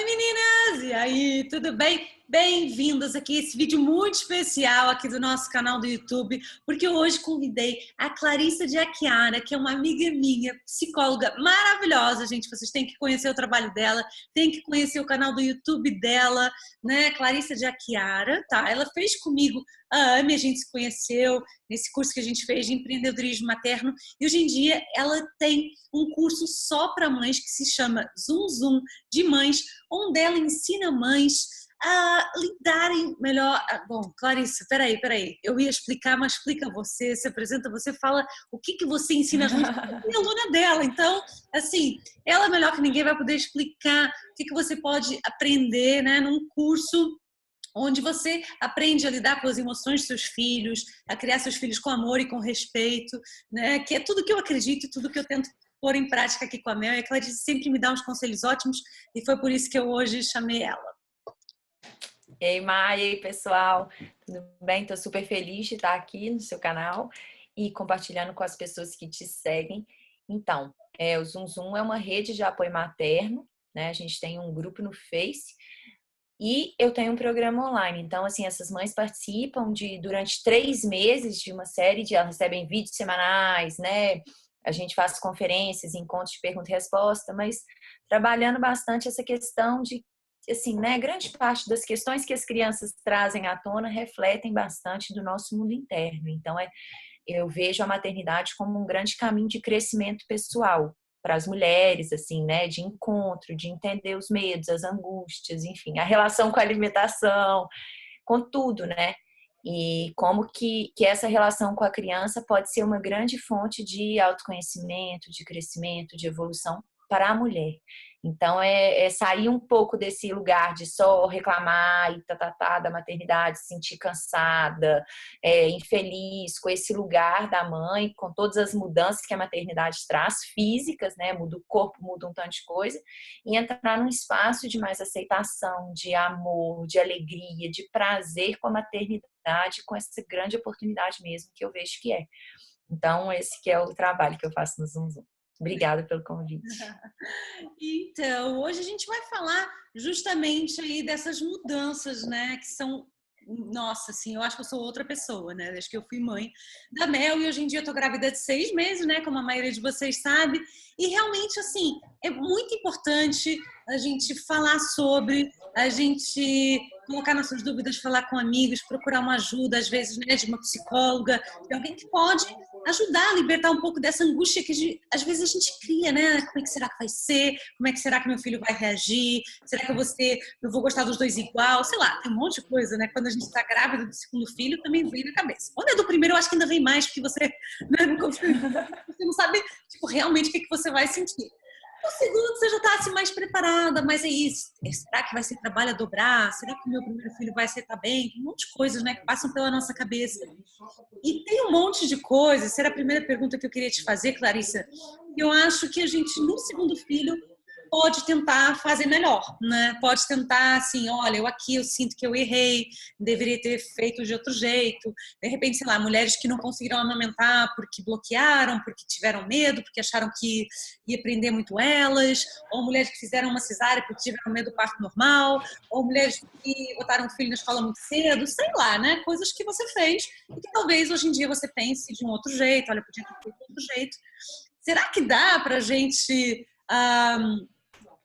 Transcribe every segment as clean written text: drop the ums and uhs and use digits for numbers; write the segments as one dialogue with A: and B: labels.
A: meninas! E aí, tudo bem? Bem-vindos aqui a esse vídeo muito especial aqui do nosso canal do YouTube, porque hoje convidei a Clarissa de Achiara, que é uma amiga minha, psicóloga maravilhosa, gente. Vocês têm que conhecer o trabalho dela, têm que conhecer o canal do YouTube dela, né? Clarissa de Achiara, tá? Ela fez comigo a AME, a gente se conheceu nesse curso que a gente fez de empreendedorismo materno, e hoje em dia ela tem um curso só para mães que se chama Zoom Zoom de Mães, onde ela ensina mães a lidarem melhor. Bom, Clarissa, peraí. Eu ia explicar, mas explica você, se apresenta, você fala o que você ensina as mães, porque é aluna dela. Então, assim, ela melhor que ninguém vai poder explicar o que você pode aprender, né, num curso onde você aprende a lidar com as emoções dos seus filhos, a criar seus filhos com amor e com respeito, né? Que é tudo que eu acredito e tudo que eu tento pôr em prática aqui com a Mel. E a Clarice sempre me dá uns conselhos ótimos e foi por isso que eu hoje chamei ela.
B: Ei, Maia, e aí, pessoal, tudo bem? Estou super feliz de estar aqui no seu canal e compartilhando com as pessoas que te seguem. Então, o Zoom Zoom é uma rede de apoio materno, né? A gente tem um grupo no Face e eu tenho um programa online. Então, assim, essas mães participam durante 3 meses de uma série elas recebem vídeos semanais, né? A gente faz conferências, encontros de pergunta e resposta, mas trabalhando bastante essa questão de, assim, né, grande parte das questões que as crianças trazem à tona refletem bastante do nosso mundo interno. Então, eu vejo a maternidade como um grande caminho de crescimento pessoal para as mulheres, assim, né, de encontro, de entender os medos, as angústias, enfim, a relação com a alimentação, com tudo, né? E como que essa relação com a criança pode ser uma grande fonte de autoconhecimento, de crescimento, de evolução para a mulher. Então, é sair um pouco desse lugar de só reclamar e da maternidade, se sentir cansada, infeliz, com esse lugar da mãe, com todas as mudanças que a maternidade traz, físicas, né? Muda o corpo, muda um tanto de coisa, e entrar num espaço de mais aceitação, de amor, de alegria, de prazer com a maternidade, com essa grande oportunidade mesmo que eu vejo que é. Então, esse que é o trabalho que eu faço no Zoom Zoom. Obrigada pelo convite.
A: Então, hoje a gente vai falar justamente aí dessas mudanças, né, que são, nossa, assim, eu acho que eu sou outra pessoa, né, desde que eu fui mãe da Mel e hoje em dia eu tô grávida de 6 meses, né, como a maioria de vocês sabe, e realmente, assim, é muito importante a gente falar sobre, a gente colocar nossas dúvidas, falar com amigos, procurar uma ajuda, às vezes, né, de uma psicóloga, de alguém que pode ajudar a libertar um pouco dessa angústia que às vezes a gente cria, né? Como é que será que vai ser? Como é que será que meu filho vai reagir? Será que eu vou gostar dos dois igual? Sei lá, tem um monte de coisa, né? Quando a gente está grávida do segundo filho, também vem na cabeça. Quando é do primeiro, eu acho que ainda vem mais, porque você, né, você não sabe, tipo, realmente o que você vai sentir. No segundo, você já está assim, mais preparada, mas é isso. Será que vai ser trabalho a dobrar? Será que o meu primeiro filho vai aceitar bem? Tem um monte de coisas, né, que passam pela nossa cabeça. E tem um monte de coisas. Essa era a primeira pergunta que eu queria te fazer, Clarissa. Eu acho que a gente, no segundo filho, pode tentar fazer melhor, né? Pode tentar, assim, olha, eu sinto que eu errei, deveria ter feito de outro jeito. De repente, sei lá, mulheres que não conseguiram amamentar porque bloquearam, porque tiveram medo, porque acharam que ia prender muito elas, ou mulheres que fizeram uma cesárea porque tiveram medo do parto normal, ou mulheres que botaram o filho na escola muito cedo, sei lá, né? Coisas que você fez e que talvez hoje em dia você pense de um outro jeito, olha, podia ter feito de outro jeito. Será que dá pra gente...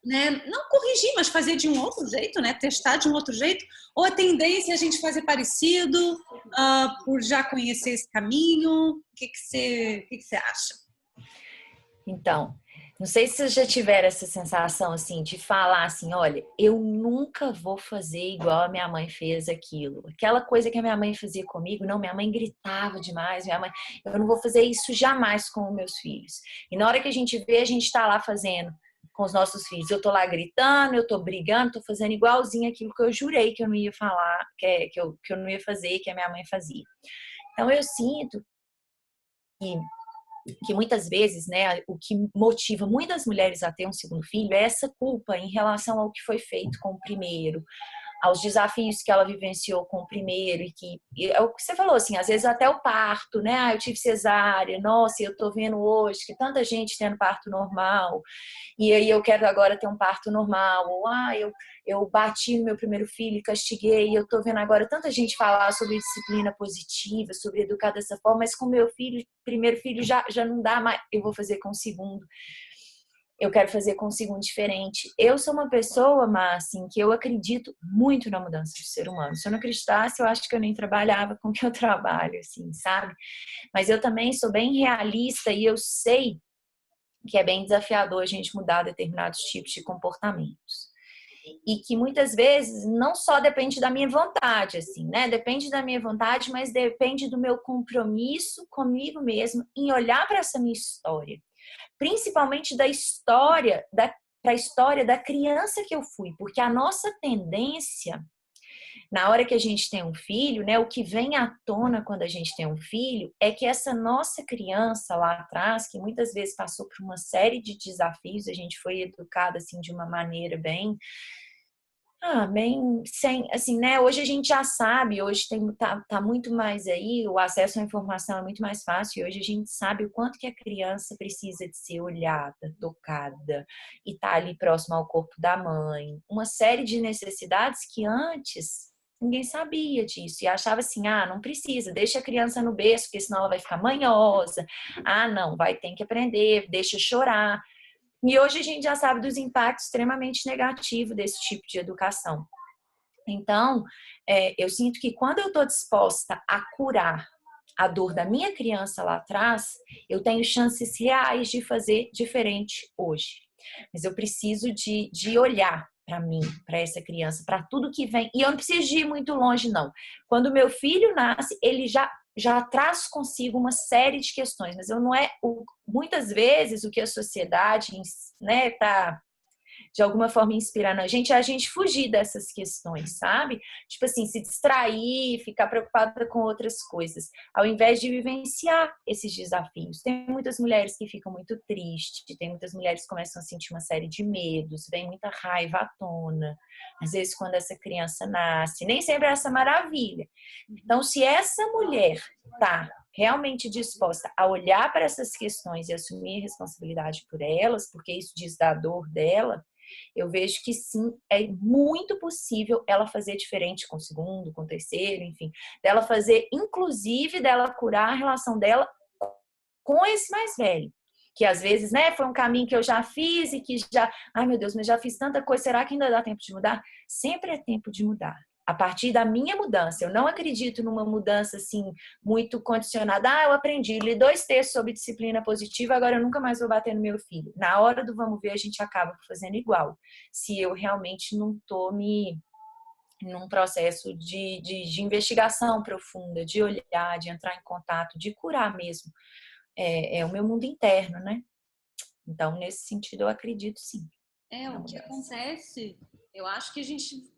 A: né, não corrigir, mas fazer de um outro jeito, né, testar de um outro jeito, ou a tendência é a gente fazer parecido, por já conhecer esse caminho? O que você acha?
B: Então, não sei se vocês já tiveram essa sensação, assim, de falar assim, olha, eu nunca vou fazer igual a minha mãe fez aquilo. Aquela coisa que a minha mãe fazia comigo, não, minha mãe gritava demais, eu não vou fazer isso jamais com os meus filhos. E na hora que a gente vê, a gente tá lá fazendo com os nossos filhos. Eu tô lá gritando, eu tô brigando, tô fazendo igualzinho aquilo que eu jurei que eu não ia falar, que eu não ia fazer, que a minha mãe fazia. Então, eu sinto que muitas vezes, né, o que motiva muitas mulheres a ter um segundo filho é essa culpa em relação ao que foi feito com o primeiro, aos desafios que ela vivenciou com o primeiro, e é o que você falou, assim, às vezes até o parto, né? Ah, eu tive cesárea, nossa, eu tô vendo hoje que tanta gente tendo parto normal, e aí eu quero agora ter um parto normal, ou eu bati no meu primeiro filho e castiguei, e eu tô vendo agora tanta gente falar sobre disciplina positiva, sobre educar dessa forma, mas com meu filho, primeiro filho já não dá mais, eu vou fazer com o segundo. Eu quero fazer com um segundo diferente. Eu sou uma pessoa, mas assim, que eu acredito muito na mudança de ser humano. Se eu não acreditasse, eu acho que eu nem trabalhava com o que eu trabalho, assim, sabe? Mas eu também sou bem realista e eu sei que é bem desafiador a gente mudar determinados tipos de comportamentos. E que muitas vezes não só depende da minha vontade, assim, né? Depende da minha vontade, mas depende do meu compromisso comigo mesmo em olhar para essa minha história. Principalmente da história, para a história da criança que eu fui, porque a nossa tendência, na hora que a gente tem um filho, né, o que vem à tona quando a gente tem um filho, é que essa nossa criança lá atrás, que muitas vezes passou por uma série de desafios, a gente foi educada assim de uma maneira bem sem, assim, né? Hoje a gente já sabe, hoje tá muito mais aí, o acesso à informação é muito mais fácil, e hoje a gente sabe o quanto que a criança precisa de ser olhada, tocada, e tá ali próximo ao corpo da mãe. Uma série de necessidades que antes ninguém sabia disso, e achava assim, não precisa, deixa a criança no berço, porque senão ela vai ficar manhosa. Não, ter que aprender, deixa chorar. E hoje a gente já sabe dos impactos extremamente negativos desse tipo de educação. Então, eu sinto que quando eu estou disposta a curar a dor da minha criança lá atrás, eu tenho chances reais de fazer diferente hoje. Mas eu preciso de olhar para mim, para essa criança, para tudo que vem. E eu não preciso de ir muito longe, não. Quando meu filho nasce, ele já traz consigo uma série de questões, mas eu não muitas vezes o que a sociedade, né, tá de alguma forma inspirando a gente, é a gente fugir dessas questões, sabe? Tipo assim, se distrair, ficar preocupada com outras coisas, ao invés de vivenciar esses desafios. Tem muitas mulheres que ficam muito tristes, tem muitas mulheres que começam a sentir uma série de medos, vem muita raiva à tona, às vezes quando essa criança nasce, nem sempre é essa maravilha. Então, se essa mulher tá realmente disposta a olhar para essas questões e assumir a responsabilidade por elas, porque isso diz da dor dela, eu vejo que sim, é muito possível ela fazer diferente com o segundo, com o terceiro, enfim, dela fazer, inclusive, dela curar a relação dela com esse mais velho, que às vezes, né, foi um caminho que eu já fiz e que ai meu Deus, mas já fiz tanta coisa, será que ainda dá tempo de mudar? Sempre é tempo de mudar. A partir da minha mudança, eu não acredito numa mudança assim, muito condicionada. Eu aprendi, li 2 textos sobre disciplina positiva, agora eu nunca mais vou bater no meu filho. Na hora do vamos ver, a gente acaba fazendo igual. Se eu realmente não estou num processo de investigação profunda, de olhar, de entrar em contato, de curar mesmo. É o meu mundo interno, né? Então, nesse sentido, eu acredito sim.
A: O que acontece, eu acho que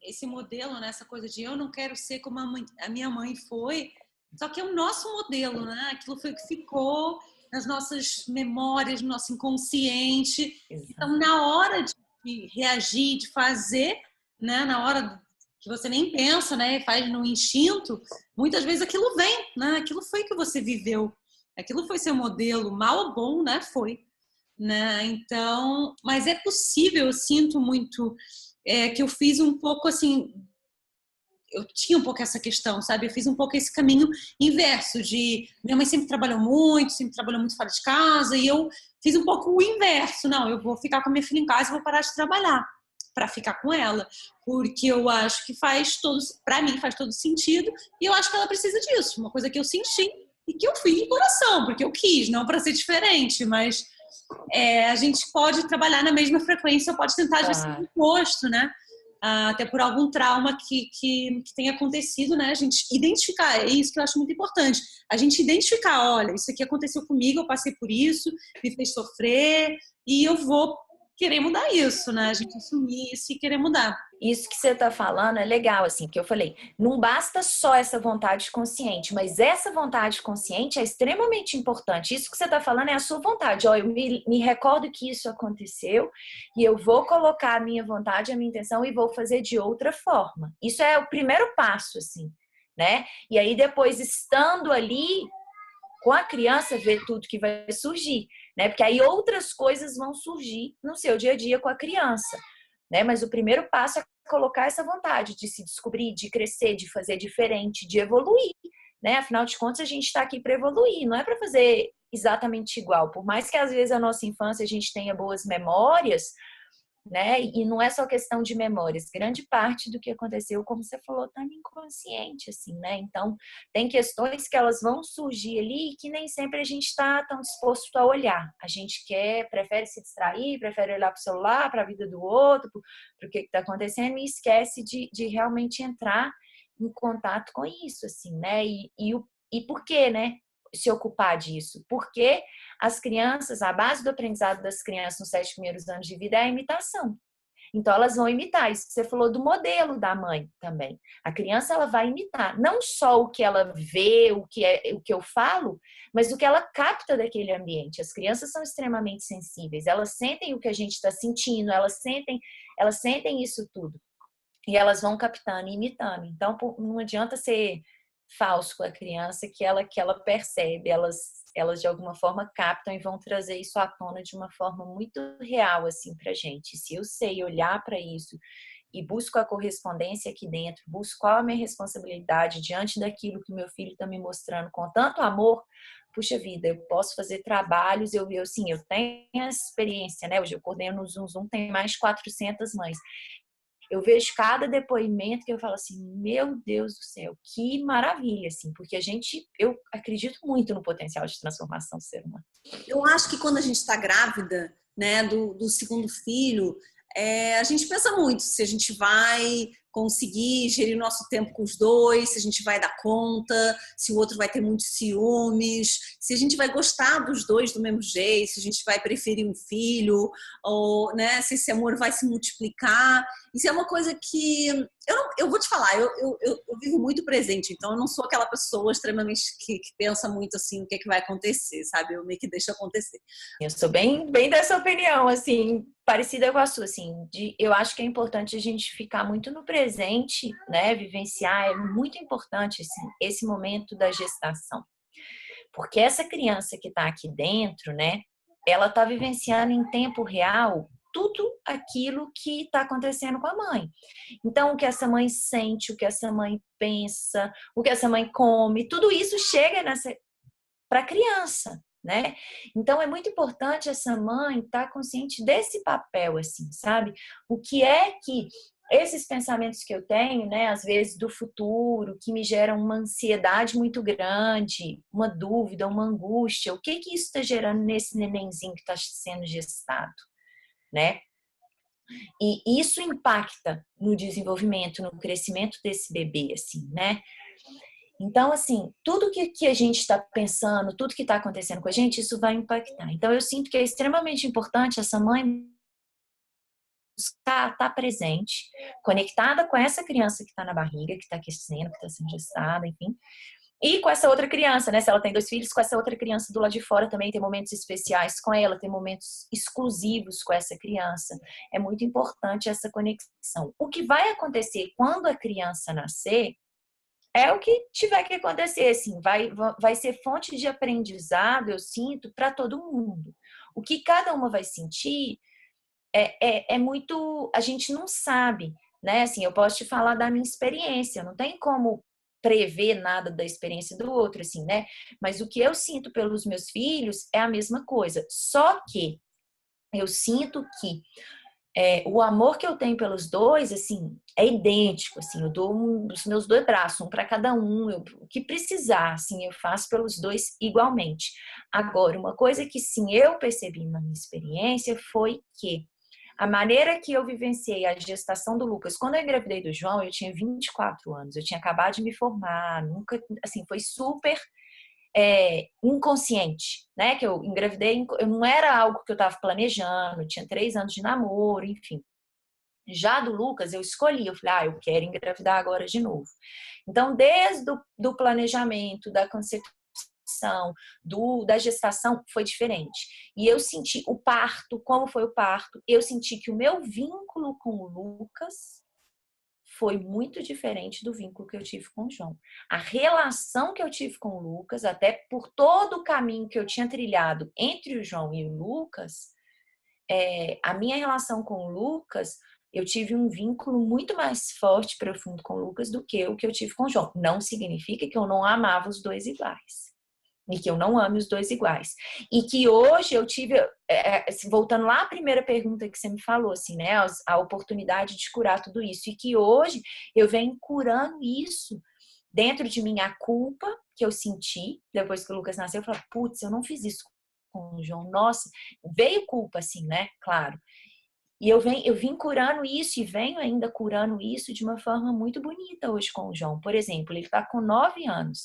A: esse modelo, né, essa coisa de eu não quero ser como a minha mãe foi, só que é o nosso modelo, né? Aquilo foi o que ficou nas nossas memórias, no nosso inconsciente.
B: Exato.
A: Então, na hora de reagir, de fazer, né, na hora que você nem pensa, né, faz no instinto, muitas vezes aquilo vem, né? Aquilo foi que você viveu, aquilo foi seu modelo, mal ou bom, né? Foi. Né? Então, mas é possível, eu sinto muito que eu fiz um pouco assim, eu tinha um pouco essa questão, sabe? Eu fiz um pouco esse caminho inverso de minha mãe sempre trabalhou muito fora de casa, e eu fiz um pouco o inverso. Não, eu vou ficar com a minha filha em casa e vou parar de trabalhar para ficar com ela, porque eu acho que para mim faz todo sentido, e eu acho que ela precisa disso, uma coisa que eu senti e que eu fiz de coração, porque eu quis, não para ser diferente, mas a gente pode trabalhar na mesma frequência, pode tentar às vezes ser oposto, né? Até por algum trauma que tenha acontecido, né? A gente identificar, é isso que eu acho muito importante. A gente identificar, olha, isso aqui aconteceu comigo, eu passei por isso, me fez sofrer, e eu vou querer mudar isso, né? A gente assumir isso e querer mudar.
B: Isso que você está falando é legal, assim, que eu falei, não basta só essa vontade consciente, mas essa vontade consciente é extremamente importante. Isso que você está falando é a sua vontade. Ó, eu me recordo que isso aconteceu e eu vou colocar a minha vontade, a minha intenção e vou fazer de outra forma. Isso é o primeiro passo, assim, né? E aí depois, estando ali com a criança, ver tudo que vai surgir, né? Porque aí outras coisas vão surgir no seu dia a dia com a criança, né? Mas o primeiro passo é colocar essa vontade de se descobrir, de crescer, de fazer diferente, de evoluir, né? Afinal de contas, a gente está aqui para evoluir, não é para fazer exatamente igual. Por mais que às vezes a nossa infância a gente tenha boas memórias, né? E não é só questão de memórias. Grande parte do que aconteceu, como você falou, tá no inconsciente, assim, né? Então, tem questões que elas vão surgir ali e que nem sempre a gente está tão disposto a olhar. A gente prefere se distrair, prefere olhar para o celular, para a vida do outro, para o que está acontecendo e esquece de realmente entrar em contato com isso, assim, né? E por quê, né? Se ocupar disso? Porque as crianças, a base do aprendizado das crianças nos 7 primeiros anos de vida é a imitação. Então, elas vão imitar. Isso que você falou do modelo da mãe também. A criança, ela vai imitar. Não só o que ela vê, o que eu falo, mas o que ela capta daquele ambiente. As crianças são extremamente sensíveis. Elas sentem o que a gente está sentindo. Elas sentem isso tudo. E elas vão captando e imitando. Então, não adianta ser falso com a criança que ela percebe, elas de alguma forma captam e vão trazer isso à tona de uma forma muito real assim pra gente. Se eu sei olhar para isso e busco a correspondência aqui dentro, busco qual a minha responsabilidade diante daquilo que meu filho está me mostrando com tanto amor, puxa vida, eu posso fazer trabalhos, eu sim, eu tenho a experiência, né? Hoje eu coordeno no Zoom Zoom, tem mais de 400 mães. Eu vejo cada depoimento que eu falo assim, meu Deus do céu, que maravilha, assim, porque eu acredito muito no potencial de transformação do ser humano.
A: Eu acho que quando a gente está grávida, né, do segundo filho, a gente pensa muito se a gente vai conseguir gerir o nosso tempo com os dois, se a gente vai dar conta, se o outro vai ter muitos ciúmes, se a gente vai gostar dos dois do mesmo jeito, se a gente vai preferir um filho, ou, né, se esse amor vai se multiplicar. Isso é uma coisa que eu vou te falar, eu vivo muito presente, então eu não sou aquela pessoa extremamente que pensa muito assim o que é que vai acontecer, sabe? Eu meio que deixo acontecer.
B: Eu sou bem, bem dessa opinião, assim, parecida com a sua, assim, eu acho que é importante a gente ficar muito no presente, né? Vivenciar, é muito importante, assim, esse momento da gestação. Porque essa criança que está aqui dentro, né? Ela está vivenciando em tempo real tudo aquilo que está acontecendo com a mãe. Então, o que essa mãe sente, o que essa mãe pensa, o que essa mãe come, tudo isso chega para a criança, né? Então, é muito importante essa mãe estar consciente desse papel, assim, sabe? O que é que esses pensamentos que eu tenho, né, às vezes do futuro, que me geram uma ansiedade muito grande, uma dúvida, uma angústia, o que que isso está gerando nesse nenenzinho que está sendo gestado, né? E isso impacta no desenvolvimento, no crescimento desse bebê, assim, né? Então, assim, tudo que a gente está pensando, tudo que está acontecendo com a gente, isso vai impactar. Então, eu sinto que é extremamente importante essa mãe estar presente, conectada com essa criança que está na barriga, que está crescendo, que está sendo gestada, enfim. E com essa outra criança, né? Se ela tem 2 filhos, com essa outra criança do lado de fora também, tem momentos especiais com ela, tem momentos exclusivos com essa criança. É muito importante essa conexão. O que vai acontecer quando a criança nascer é o que tiver que acontecer, assim, vai ser fonte de aprendizado, eu sinto, para todo mundo. O que cada uma vai sentir é muito, a gente não sabe, né? Assim, eu posso te falar da minha experiência, não tem como prever nada da experiência do outro, assim, né? Mas o que eu sinto pelos meus filhos é a mesma coisa, só que eu sinto que o amor que eu tenho pelos dois, assim, é idêntico, assim, eu dou os meus 2 braços, um para cada um, o que precisar, assim, eu faço pelos dois igualmente. Agora, uma coisa que sim eu percebi na minha experiência foi que a maneira que eu vivenciei a gestação do Lucas, quando eu engravidei do João, eu tinha 24 anos, eu tinha acabado de me formar, nunca, assim, foi super inconsciente, né? Que eu engravidei, eu não era algo que eu estava planejando, eu tinha 3 anos de namoro, enfim. Já do Lucas, eu escolhi, eu falei, eu quero engravidar agora de novo. Então, desde do planejamento, da concepção, da gestação, foi diferente. E eu senti o parto, como foi o parto, eu senti que o meu vínculo com o Lucas foi muito diferente do vínculo que eu tive com o João. A relação que eu tive com o Lucas, até por todo o caminho que eu tinha trilhado entre o João e o Lucas, a minha relação com o Lucas, eu tive um vínculo muito mais forte, profundo com o Lucas do que o que eu tive com o João. Não significa que eu não amava os dois iguais. E que eu não ame os dois iguais. E que hoje eu tive, voltando lá à primeira pergunta que você me falou, assim, né? A oportunidade de curar tudo isso. E que hoje eu venho curando isso dentro de mim, a culpa que eu senti depois que o Lucas nasceu. Eu falei, putz, eu não fiz isso com o João. Nossa, veio culpa, assim, né? Claro. E eu vim curando isso e venho ainda curando isso de uma forma muito bonita hoje com o João. Por exemplo, ele está com 9 anos.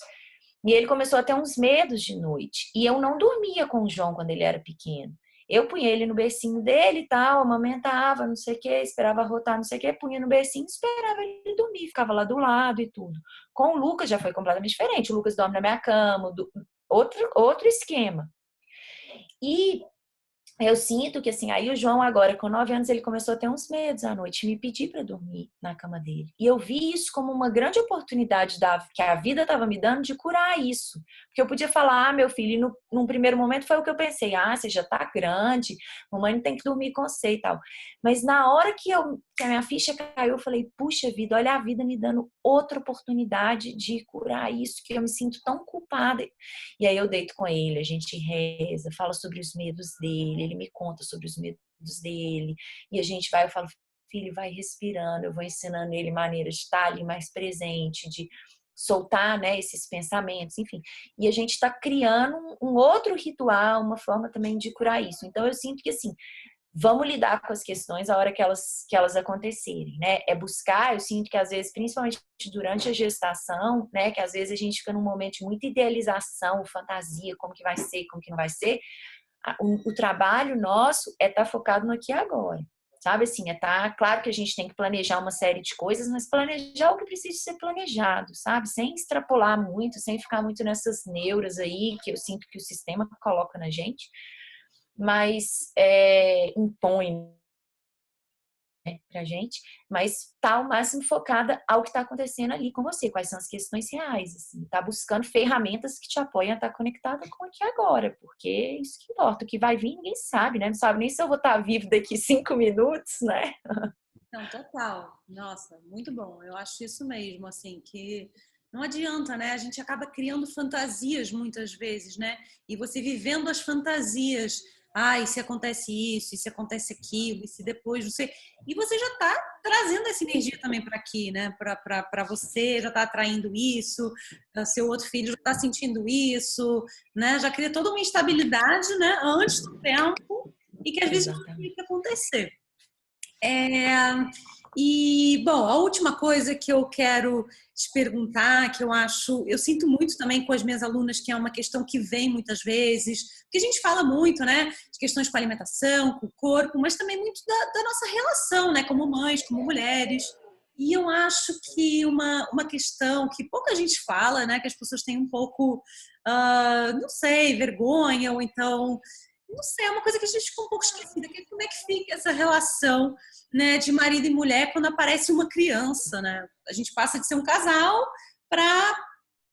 B: E ele começou a ter uns medos de noite. E eu não dormia com o João quando ele era pequeno. Eu punha ele no bercinho dele e tal, amamentava, não sei o que, esperava arrotar, não sei o que, punha no bercinho, esperava ele dormir, ficava lá do lado e tudo. Com o Lucas já foi completamente diferente. O Lucas dorme na minha cama, outro esquema. E eu sinto que, assim, aí o João agora, com 9 anos, ele começou a ter uns medos à noite, me pedir para dormir na cama dele. E eu vi isso como uma grande oportunidade que a vida estava me dando de curar isso. Porque eu podia falar, meu filho, e num primeiro momento foi o que eu pensei, você já tá grande, mamãe não tem que dormir com você e tal. Mas na hora que a minha ficha caiu, eu falei, puxa vida, olha a vida me dando outra oportunidade de curar isso, que eu me sinto tão culpada. E aí eu deito com ele, a gente reza, fala sobre os medos dele, ele me conta sobre os medos dele, e a gente vai, eu falo, filho, vai respirando, eu vou ensinando ele maneiras de estar ali mais presente, de soltar, né, esses pensamentos, enfim. E a gente está criando um outro ritual, uma forma também de curar isso. Então eu sinto que, assim, vamos lidar com as questões a hora que elas acontecerem, né? É buscar, eu sinto que às vezes, principalmente durante a gestação, né? Que às vezes a gente fica num momento de muita idealização, fantasia, como que vai ser, como que não vai ser. O trabalho nosso é estar focado no aqui e agora. Sabe assim, claro que a gente tem que planejar uma série de coisas, mas planejar o que precisa ser planejado, sabe? Sem extrapolar muito, sem ficar muito nessas neuras aí que eu sinto que o sistema coloca na gente, mas impõe, né, pra gente, mas tá o máximo focada ao que tá acontecendo ali com você, quais são as questões reais, assim, tá buscando ferramentas que te apoiam a estar conectada com aqui agora, porque é isso que importa, o que vai vir ninguém sabe, né? Não sabe nem se eu vou estar vivo daqui 5 minutos, né?
A: Não, total. Nossa, muito bom. Eu acho isso mesmo, assim, que não adianta, né? A gente acaba criando fantasias muitas vezes, né? E você vivendo as fantasias. E se acontece isso, e se acontece aquilo, e se depois você. E você já está trazendo essa energia também para aqui, né? Para você, já está atraindo isso, seu outro filho já está sentindo isso, né? Já cria toda uma instabilidade, né? Antes do tempo, e que às vezes não tem que acontecer. E, bom, a última coisa que eu quero te perguntar, que eu sinto muito também com as minhas alunas, que é uma questão que vem muitas vezes, porque a gente fala muito, né, de questões com a alimentação, com o corpo, mas também muito da nossa relação, né, como mães, como mulheres. E eu acho que uma questão que pouca gente fala, né, que as pessoas têm um pouco, não sei, vergonha, ou então, não sei, é uma coisa que a gente fica um pouco esquecida, que é como é que fica essa relação, né, de marido e mulher quando aparece uma criança, né? A gente passa de ser um casal para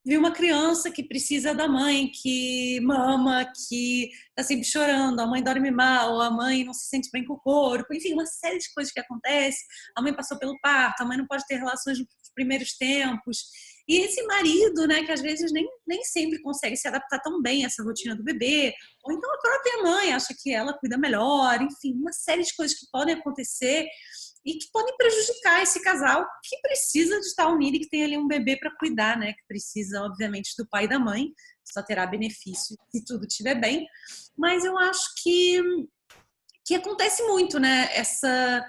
A: ver uma criança que precisa da mãe, que mama, que está sempre chorando, a mãe dorme mal, a mãe não se sente bem com o corpo, enfim, uma série de coisas que acontecem. A mãe passou pelo parto, a mãe não pode ter relações nos primeiros tempos. E esse marido, né, que às vezes nem sempre consegue se adaptar tão bem a essa rotina do bebê, ou então a própria mãe acha que ela cuida melhor, enfim, uma série de coisas que podem acontecer e que podem prejudicar esse casal que precisa de estar unido e que tem ali um bebê para cuidar, né? Que precisa, obviamente, do pai e da mãe, só terá benefício se tudo estiver bem. Mas eu acho que acontece muito, né? Essa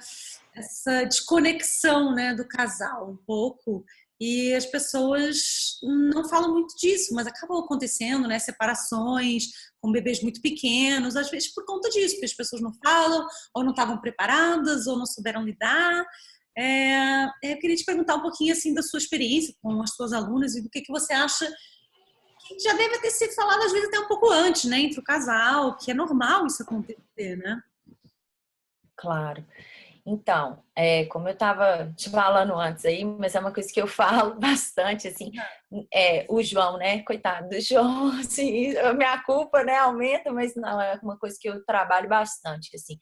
A: desconexão, né, do casal, um pouco. e as pessoas não falam muito disso, mas acabam acontecendo, né? Separações com bebês muito pequenos, às vezes por conta disso, porque as pessoas não falam, ou não estavam preparadas, ou não souberam lidar. Eu queria te perguntar um pouquinho assim da sua experiência com as suas alunas e do que você acha que já deve ter sido falado às vezes até um pouco antes, né? Entre o casal, que é normal isso acontecer, né?
B: Claro. Então, como eu estava te falando antes aí, mas é uma coisa que eu falo bastante, assim, o João, né? Coitado do João, assim, a minha culpa, né, aumenta, mas não, é uma coisa que eu trabalho bastante, assim.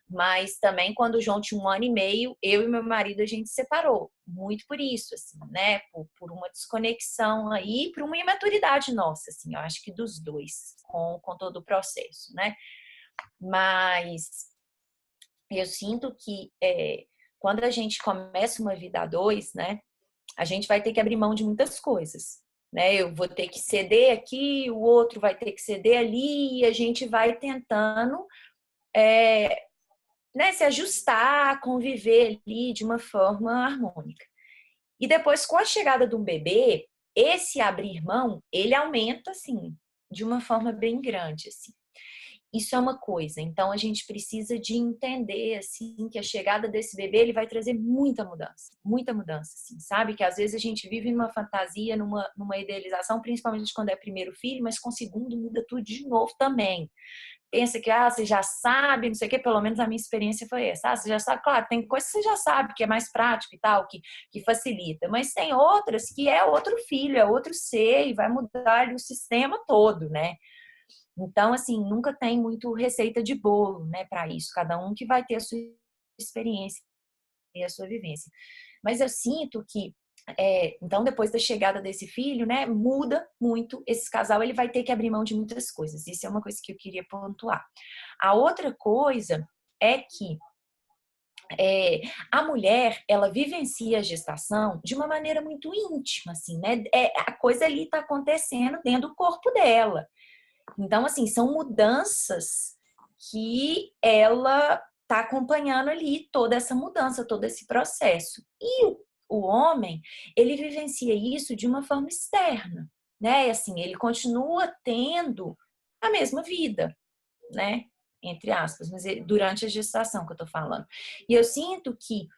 B: Mas também quando o João tinha 1 ano e meio, eu e meu marido, a gente separou. Muito por isso, assim, né? Por uma desconexão aí, por uma imaturidade nossa, assim, eu acho que dos dois, com todo o processo, né? Mas eu sinto que quando a gente começa uma vida a dois, né, a gente vai ter que abrir mão de muitas coisas, né? Eu vou ter que ceder aqui, o outro vai ter que ceder ali, e a gente vai tentando, né, se ajustar, conviver ali de uma forma harmônica. E depois, com a chegada de um bebê, esse abrir mão, ele aumenta, assim, de uma forma bem grande, assim. Isso é uma coisa. Então, a gente precisa de entender, assim, que a chegada desse bebê, ele vai trazer muita mudança, assim, sabe? Que às vezes a gente vive numa fantasia, numa idealização, principalmente quando é primeiro filho, mas com o segundo muda tudo de novo também. Pensa que, você já sabe, não sei o quê, pelo menos a minha experiência foi essa. Você já sabe, claro, tem coisas que você já sabe, que é mais prático e tal, que facilita, mas tem outras que é outro filho, é outro ser, e vai mudar ali o sistema todo, né? Então, assim, nunca tem muito receita de bolo, né, para isso. Cada um que vai ter a sua experiência e a sua vivência. Mas eu sinto que, então, depois da chegada desse filho, né, muda muito. Esse casal, ele vai ter que abrir mão de muitas coisas. Isso é uma coisa que eu queria pontuar. A outra coisa é que a mulher, ela vivencia a gestação de uma maneira muito íntima, assim, né? A coisa ali está acontecendo dentro do corpo dela. Então, assim, são mudanças que ela está acompanhando ali toda essa mudança, todo esse processo. E o homem, ele vivencia isso de uma forma externa, né? E, assim, ele continua tendo a mesma vida, né? Entre aspas, mas durante a gestação que eu tô falando. E eu sinto que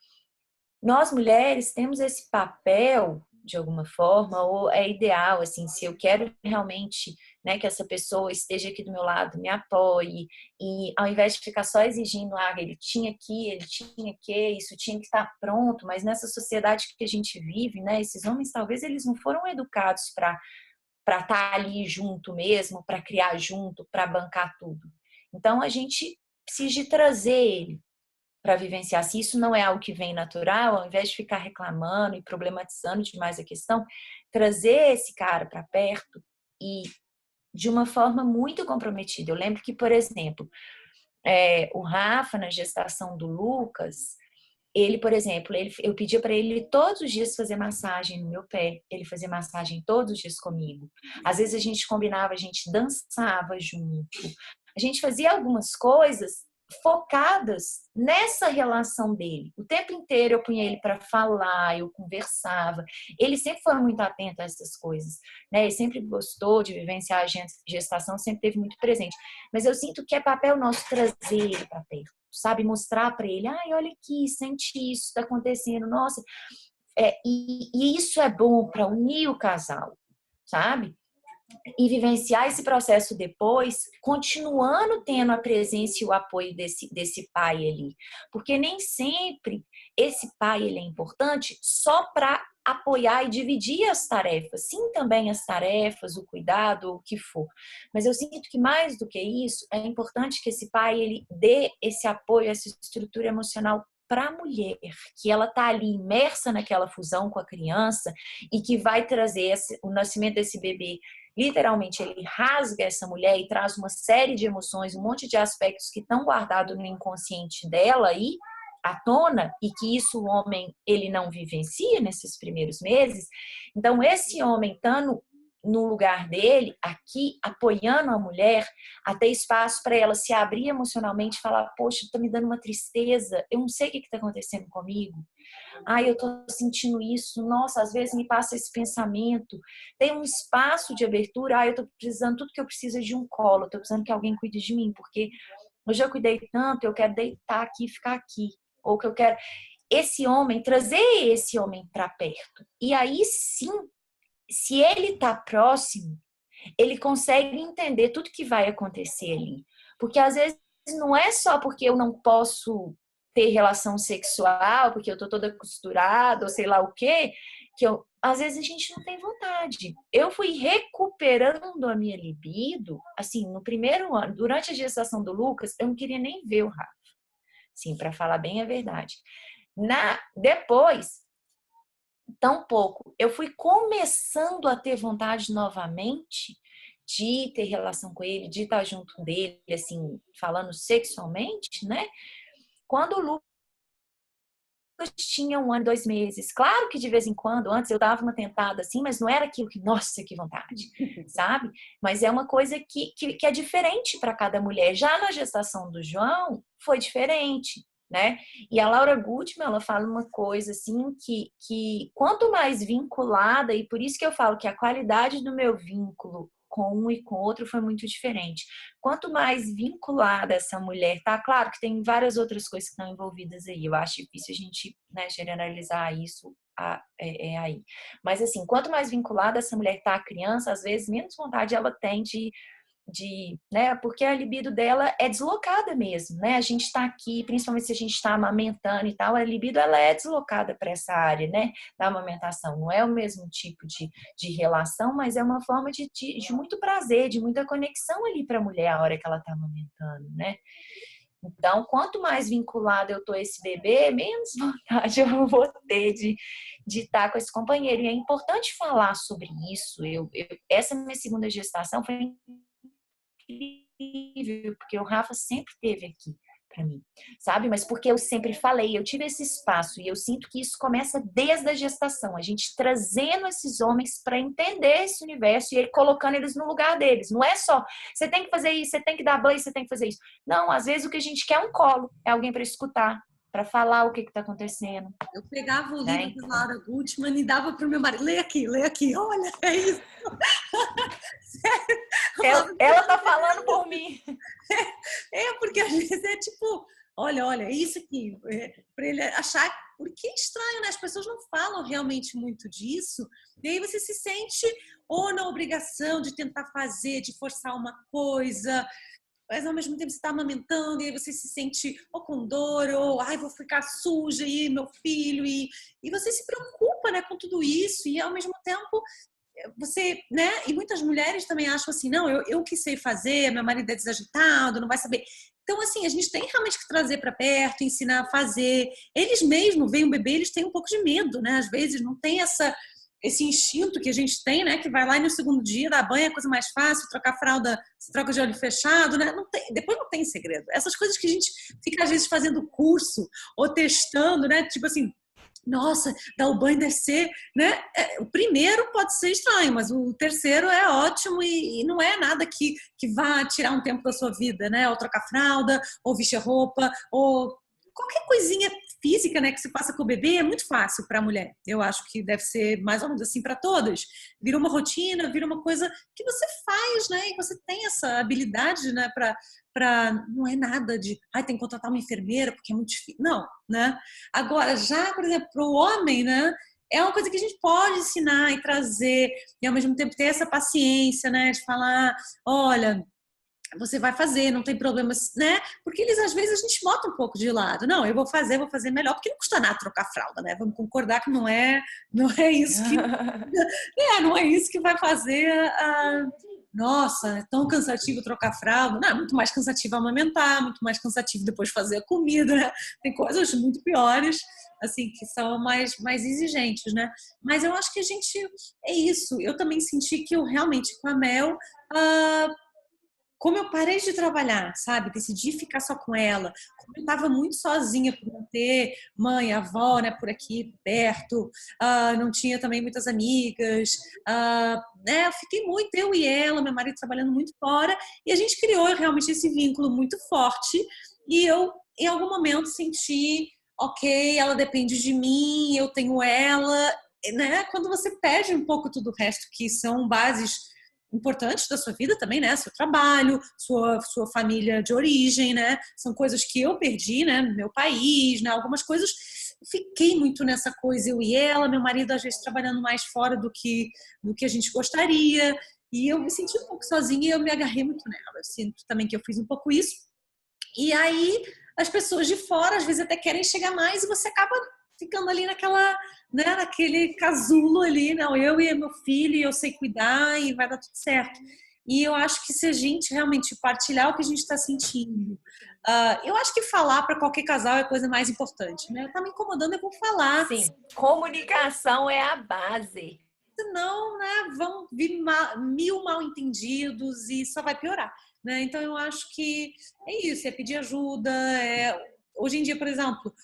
B: nós mulheres temos esse papel de alguma forma, ou é ideal, assim, se eu quero realmente, né, que essa pessoa esteja aqui do meu lado, me apoie, e ao invés de ficar só exigindo, ele tinha que, isso tinha que estar pronto, mas nessa sociedade que a gente vive, né, esses homens talvez eles não foram educados para estar ali junto mesmo, para criar junto, para bancar tudo. Então a gente precisa de trazer ele para vivenciar. Se isso não é algo que vem natural, ao invés de ficar reclamando e problematizando demais a questão, trazer esse cara para perto e de uma forma muito comprometida. Eu lembro que, por exemplo, o Rafa, na gestação do Lucas, ele, por exemplo, eu pedia para ele todos os dias fazer massagem no meu pé. Ele fazia massagem todos os dias comigo. Às vezes a gente combinava, a gente dançava junto. A gente fazia algumas coisas focadas nessa relação dele. O tempo inteiro eu punha ele para falar, eu conversava. Ele sempre foi muito atento a essas coisas, né? Ele sempre gostou de vivenciar a gestação, sempre teve muito presente. Mas eu sinto que é papel nosso trazer ele para perto, sabe? Mostrar para ele, olha aqui, sente isso, está acontecendo, nossa. E isso é bom para unir o casal, sabe? E vivenciar esse processo depois, continuando tendo a presença e o apoio desse pai ali. Porque nem sempre esse pai ele é importante só para apoiar e dividir as tarefas. Sim, também as tarefas, o cuidado, o que for. Mas eu sinto que mais do que isso, é importante que esse pai ele dê esse apoio, essa estrutura emocional para a mulher, que ela está ali imersa naquela fusão com a criança e que vai trazer o nascimento desse bebê. Literalmente, ele rasga essa mulher e traz uma série de emoções, um monte de aspectos que estão guardados no inconsciente dela aí, à tona, e que isso o homem, ele não vivencia nesses primeiros meses. Então, esse homem estando no lugar dele, aqui, apoiando a mulher, a ter espaço para ela se abrir emocionalmente e falar, poxa, tá me dando uma tristeza, eu não sei o que está acontecendo comigo. Ai, eu tô sentindo isso, nossa, às vezes me passa esse pensamento. Tem um espaço de abertura, ai, eu tô precisando, tudo que eu preciso é de um colo, eu tô precisando que alguém cuide de mim, porque eu já cuidei tanto, eu quero deitar aqui e ficar aqui. Ou que eu quero trazer esse homem para perto. E aí sim, se ele tá próximo, ele consegue entender tudo que vai acontecer ali. Porque às vezes não é só porque eu não posso ter relação sexual, porque eu tô toda costurada, ou sei lá o quê, que eu, às vezes a gente não tem vontade. Eu fui recuperando a minha libido, assim, no primeiro ano, durante a gestação do Lucas, eu não queria nem ver o Rafa. Sim, para falar bem a verdade. Depois, tão pouco, eu fui começando a ter vontade novamente de ter relação com ele, de estar junto dele, assim, falando sexualmente, né? Quando o Lucas tinha 1 ano, 2 meses. Claro que de vez em quando, antes eu dava uma tentada assim, mas não era aquilo que, nossa, que vontade, sabe? Mas é uma coisa que é diferente para cada mulher. Já na gestação do João, foi diferente, né? E a Laura Gutman, ela fala uma coisa assim, que quanto mais vinculada, e por isso que eu falo que a qualidade do meu vínculo com um e com o outro foi muito diferente. Quanto mais vinculada essa mulher tá, claro que tem várias outras coisas que estão envolvidas aí, eu acho difícil a gente, né, generalizar isso aí. Mas assim, quanto mais vinculada essa mulher tá à criança, às vezes menos vontade ela tem né, porque a libido dela é deslocada mesmo, né? A gente está aqui, principalmente se a gente está amamentando e tal, a libido ela é deslocada para essa área, né, da amamentação. Não é o mesmo tipo de relação, mas é uma forma de muito prazer, de muita conexão ali para a mulher a hora que ela está amamentando, né? Então, quanto mais vinculada eu tô a esse bebê, menos vontade eu vou ter de estar com esse companheiro. E é importante falar sobre isso. Essa minha segunda gestação foi incrível, porque o Rafa sempre esteve aqui para mim, sabe? Mas porque eu sempre falei, eu tive esse espaço e eu sinto que isso começa desde a gestação, a gente trazendo esses homens para entender esse universo e ele colocando eles no lugar deles. Não é só, você tem que fazer isso, você tem que dar banho, você tem que fazer isso. Não, às vezes o que a gente quer é um colo, é alguém para escutar, para falar o que está acontecendo.
A: Eu pegava o livro
B: Né?
A: da Laura Gutman e dava para o meu marido, lê aqui, olha, é isso.
B: Ela tá falando por mim.
A: Porque às vezes é tipo, olha, é isso aqui, para ele achar, porque é estranho, né? As pessoas não falam realmente muito disso, e aí você se sente ou na obrigação de tentar fazer, de forçar uma coisa, mas ao mesmo tempo você está amamentando e aí você se sente ou com dor, ou ai, vou ficar suja aí, meu filho, e você se preocupa, né, com tudo isso, e ao mesmo tempo você, né? E muitas mulheres também acham assim, não, eu que sei fazer, meu marido é desagitado, não vai saber. Então, assim, a gente tem realmente que trazer para perto, ensinar a fazer. Eles mesmos veem um bebê, eles têm um pouco de medo, né? Às vezes não tem esse instinto que a gente tem, né? Que vai lá e no segundo dia dar banho é a coisa mais fácil, trocar fralda, se troca de olho fechado, né? Não tem, depois não tem segredo. Essas coisas que a gente fica, às vezes, fazendo curso ou testando, né? Tipo assim, nossa, dar o banho deve ser, né? O primeiro pode ser estranho, mas o terceiro é ótimo e não é nada que vá tirar um tempo da sua vida, né? Ou trocar fralda, ou vestir roupa, ou qualquer coisinha física, né, que se faça com o bebê é muito fácil para a mulher. Eu acho que deve ser mais ou menos assim para todas. Vira uma rotina, vira uma coisa que você faz, né? E você tem essa habilidade, né, não é nada de, tem que contratar uma enfermeira porque é muito difícil. Não, né? Agora, já, por exemplo, para o homem, né? É uma coisa que a gente pode ensinar e trazer, e ao mesmo tempo ter essa paciência, né? De falar, olha, você vai fazer, não tem problemas, né? Porque eles, às vezes, a gente bota um pouco de lado. Não, eu vou fazer melhor, porque não custa nada trocar fralda, né? Vamos concordar que não é isso que... não é isso que vai fazer nossa, é tão cansativo trocar fralda. Não, é muito mais cansativo amamentar, muito mais cansativo depois fazer a comida, né? Tem coisas muito piores, assim, que são mais exigentes, né? Mas eu acho que a gente... É isso. Eu também senti que eu realmente, com a Mel... como eu parei de trabalhar, sabe? Decidi ficar só com ela. Como eu estava muito sozinha por não ter mãe, avó, né, por aqui perto, não tinha também muitas amigas, né, eu fiquei muito, eu e ela, meu marido trabalhando muito fora, e a gente criou realmente esse vínculo muito forte, e eu, em algum momento, senti, ok, ela depende de mim, eu tenho ela, né? Quando você perde um pouco tudo o resto, que são bases importantes da sua vida também, né? Seu trabalho, sua família de origem, né? São coisas que eu perdi, né? Meu país, né? Algumas coisas. Fiquei muito nessa coisa, eu e ela, meu marido às vezes trabalhando mais fora do que a gente gostaria. E eu me senti um pouco sozinha e eu me agarrei muito nela. Eu sinto também que eu fiz um pouco isso. E aí as pessoas de fora às vezes até querem chegar mais e você acaba ficando ali naquela, né, naquele casulo ali, não, eu e meu filho, eu sei cuidar e vai dar tudo certo. E eu acho que se a gente realmente partilhar o que a gente está sentindo, eu acho que falar para qualquer casal é a coisa mais importante, né? Tá me incomodando, eu vou falar.
B: Sim, comunicação é a base.
A: Senão, né, vão vir mil mal entendidos e só vai piorar, né? Então eu acho que é isso, é pedir ajuda. Hoje em dia, por exemplo,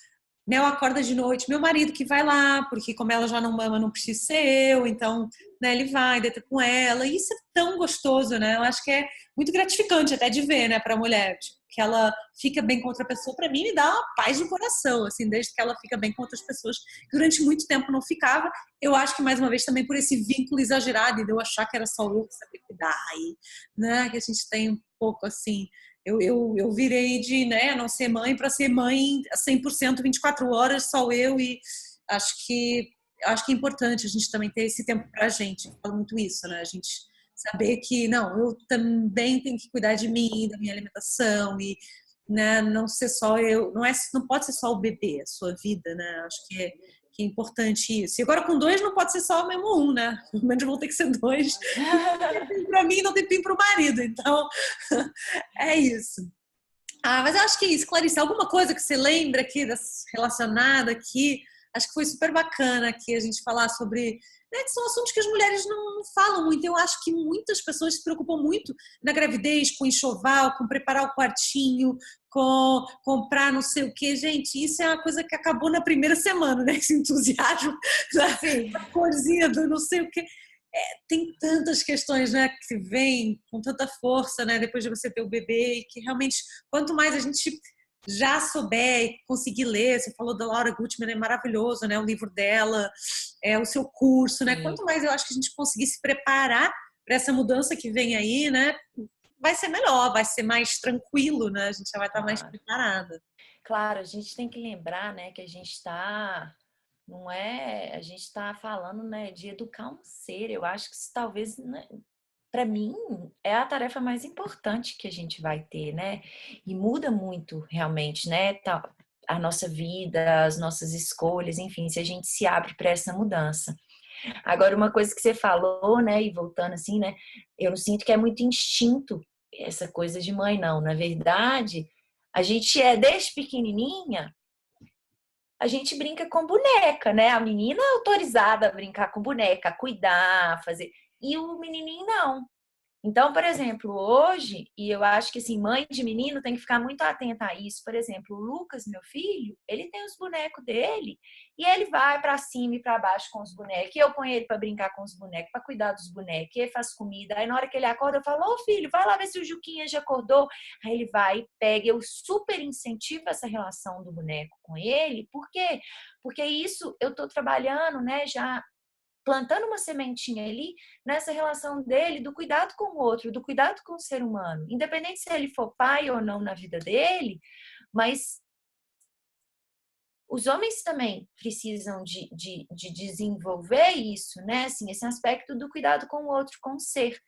A: Mel acorda de noite, meu marido que vai lá, porque como ela já não mama, não precisa ser eu, então, né, ele vai, deita com ela, e isso é tão gostoso, né? Eu acho que é muito gratificante até de ver, né, para a mulher, tipo, que ela fica bem com outra pessoa, para mim me dá uma paz no coração, assim, desde que ela fica bem com outras pessoas, que durante muito tempo não ficava. Eu acho que mais uma vez também por esse vínculo exagerado e de eu achar que era só eu que sabia cuidar, e, né, que a gente tem um pouco assim. Eu virei de, né, não ser mãe para ser mãe 100%, 24 horas, só eu, e acho que acho que é importante a gente também ter esse tempo para a gente. Eu falo muito isso, né? A gente saber que, não, eu também tenho que cuidar de mim, da minha alimentação, e, né, não ser só eu, não pode ser só o bebê, a sua vida, né? Acho que é importante isso. E agora com dois não pode ser só o mesmo um, né? Pelo menos vão ter que ser dois. Para mim não tem tempo para o marido, então é isso. Mas eu acho que é isso, Clarice, alguma coisa que você lembra aqui relacionada aqui, acho que foi super bacana aqui a gente falar sobre, né, que são assuntos que as mulheres não falam muito. Eu acho que muitas pessoas se preocupam muito na gravidez, com enxoval, com preparar o quartinho, com comprar não sei o quê. Gente, isso é uma coisa que acabou na primeira semana, né? Esse entusiasmo da corzinha do não sei o quê. Tem tantas questões, né, que vêm com tanta força, né, depois de você ter o bebê, e que realmente, quanto mais a gente já souber e conseguir ler, você falou da Laura Gutman, é maravilhoso, né, o livro dela, o seu curso, né,
B: Sim.
A: quanto mais eu acho que a gente conseguir se preparar para essa mudança que vem aí, né, vai ser melhor, vai ser mais tranquilo, né, a gente já vai estar mais preparada.
B: Claro, a gente tem que lembrar, né, que a gente está, não é, a gente está falando, né, de educar um ser. Eu acho que isso talvez, né, para mim, é a tarefa mais importante que a gente vai ter, né? E muda muito, realmente, né? A nossa vida, as nossas escolhas, enfim, se a gente se abre para essa mudança. Agora, uma coisa que você falou, né, e voltando assim, né, eu não sinto que é muito instinto essa coisa de mãe, não. Na verdade, a gente desde pequenininha, a gente brinca com boneca, né? A menina é autorizada a brincar com boneca, a cuidar, fazer. E o menininho não. Então, por exemplo, hoje, e eu acho que assim, mãe de menino tem que ficar muito atenta a isso. Por exemplo, o Lucas, meu filho, ele tem os bonecos dele e ele vai para cima e para baixo com os bonecos. E eu ponho ele para brincar com os bonecos, para cuidar dos bonecos. E ele faz comida. Aí na hora que ele acorda, eu falo: "Ô filho, vai lá ver se o Juquinha já acordou". Aí ele vai e pega. Eu super incentivo essa relação do boneco com ele. Por quê? Porque isso eu estou trabalhando, né, já plantando uma sementinha ali nessa relação dele, do cuidado com o outro, do cuidado com o ser humano. Independente se ele for pai ou não na vida dele, mas os homens também precisam de desenvolver isso, né? Assim, esse aspecto do cuidado com o outro, com o ser.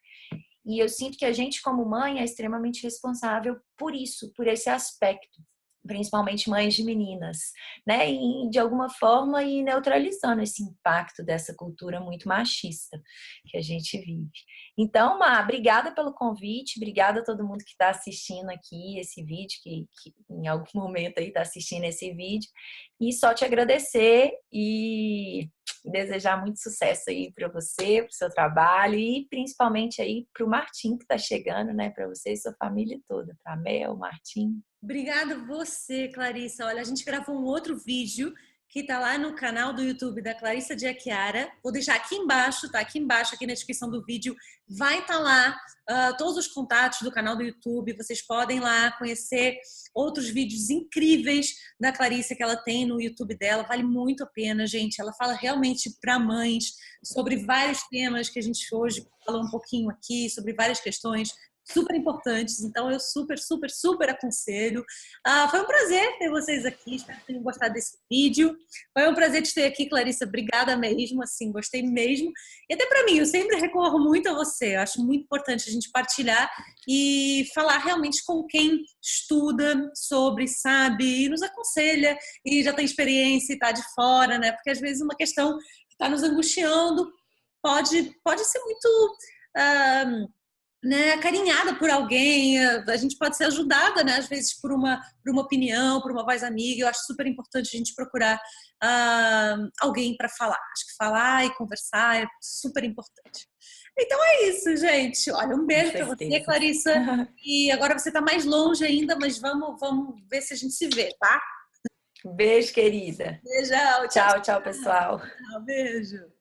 B: E eu sinto que a gente, como mãe, é extremamente responsável por isso, por esse aspecto, principalmente mães de meninas, né? E de alguma forma ir neutralizando esse impacto dessa cultura muito machista que a gente vive. Então, Má, obrigada pelo convite, obrigada a todo mundo que está assistindo aqui esse vídeo, que em algum momento aí está assistindo esse vídeo, e só te agradecer e desejar muito sucesso aí para você, para o seu trabalho e principalmente aí para o Martim que está chegando, né? Para você e sua família toda, para Mel, Martim.
A: Obrigada você, Clarissa. Olha, a gente gravou um outro vídeo que tá lá no canal do YouTube da Clarissa de Achiara. Vou deixar aqui embaixo, tá aqui embaixo, aqui na descrição do vídeo. Vai estar lá todos os contatos do canal do YouTube. Vocês podem lá conhecer outros vídeos incríveis da Clarissa que ela tem no YouTube dela. Vale muito a pena, gente. Ela fala realmente para mães sobre vários temas que a gente hoje falou um pouquinho aqui, sobre várias questões super importantes, então eu super aconselho. Foi um prazer ter vocês aqui, espero que tenham gostado desse vídeo. Foi um prazer te ter aqui, Clarissa, obrigada mesmo, assim, gostei mesmo. E até para mim, eu sempre recorro muito a você, eu acho muito importante a gente partilhar e falar realmente com quem estuda sobre, sabe, e nos aconselha, e já tem experiência e tá de fora, né, porque às vezes uma questão que está nos angustiando pode ser muito... né, acarinhada por alguém, a gente pode ser ajudada, né, às vezes por uma opinião, por uma voz amiga. Eu acho super importante a gente procurar alguém para falar. Acho que falar e conversar é super importante. Então é isso, gente. Olha, um beijo para você, Clarissa. E agora você está mais longe ainda, mas vamos ver se a gente se vê, tá?
B: Beijo, querida.
A: Beijão.
B: Tchau, pessoal.
A: Beijo.